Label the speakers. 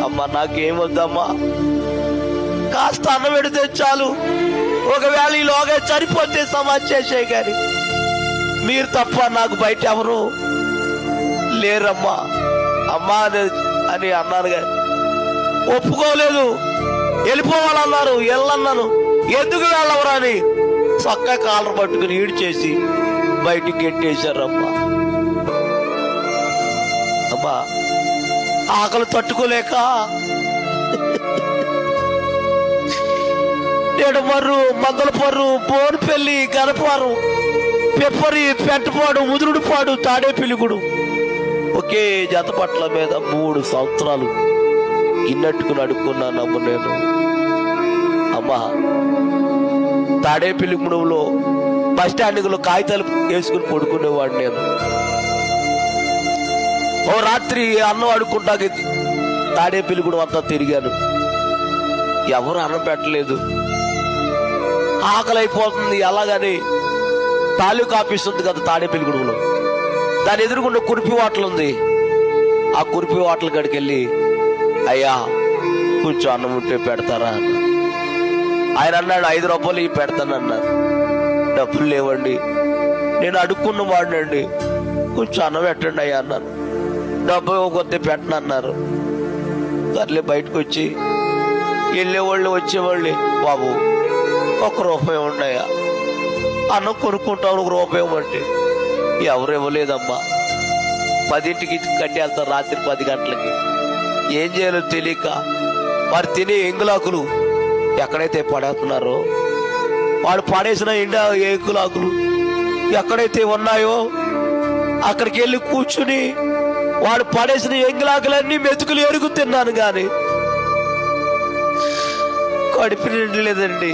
Speaker 1: అమ్మా నాకేమొద్దమ్మా, కాస్త అన్నం పెడితే చాలు, ఒకవేళ ఈలోగా చనిపోతే సమాధి చేసే గాని మీరు తప్ప నాకు బయట ఎవరు లేరమ్మా అమ్మా అని అన్నాను కానీ ఒప్పుకోలేదు. వెళ్ళిపోవాలన్నారు, వెళ్ళన్నాను. ఎందుకు వెళ్ళవరా అని చక్కగా కాలర్ పట్టుకుని ఈడు చేసి బయటికి గెట్టేశారమ్మా. అమ్మా ఆకలి తట్టుకోలేక నేడుమర్రు, మంగళపర్రు, బోరుపల్లి, గనపారు, పెప్పరి, పెంటపాడు, ముదురుడుపాడు, తాడేపిల్లిగుడు ఒకే జత పట్ల మీద 3 సంవత్సరాలు ఇన్నట్టుకుని అడుక్కున్నానమ్మ నేను. అమ్మా తాడేపిల్లిగూడెంలో బస్ స్టాండ్లో కాగితాలు వేసుకుని పడుకునేవాడు నేను. ఓ రాత్రి అన్నం అడుక్కుంటాకి తాడేపిల్లిగూడెం అంతా తిరిగాను, ఎవరు అన్నం పెట్టలేదు. ఆకలి అయిపోతుంది. అలాగని తాలూకా ఆఫీస్ ఉంది కదా తాడేపిల్లిగూడెంలో, దాని ఎదురుగుండా కురిపి హోటల్ ఉంది. ఆ కురిపి హోటల్ కాడికి వెళ్ళి అయ్యా కొంచెం అన్నం ఉంటే పెడతారా అన్న. ఆయన అన్నాడు 5 రూపాయలు ఇవి పెడతానన్నారు. డబ్బులు లేవండి, నేను అడుక్కున్న వాడినండి, కొంచెం అన్నం పెట్టండి అయ్యా అన్నాను. డబ్బు కొద్ది పెట్టనన్నారు. సర్లే బయటకు వచ్చి వెళ్ళేవాళ్ళు వచ్చేవాళ్ళు, బాబు 1 రూపాయి ఉన్నాయా, అన్నం కొనుక్కుంటావు 1 రూపాయి ఇవ్వండి. ఎవరు ఇవ్వలేదమ్మా. 10ంటికి కట్టి వెళ్తారు, రాత్రి 10 గంటలకి. ఏం చేయాలో తెలియక వారు తినే ఎంగులాకులు ఎక్కడైతే పడేస్తున్నారో, వాడు పడేసిన ఎంగులాకులు ఎక్కడైతే ఉన్నాయో అక్కడికి వెళ్ళి కూర్చుని వాడు పడేసిన ఎంగులాకులన్నీ మెతుకులు ఎరుగు తిన్నాను కానీ కడుపు నిండలేదండి.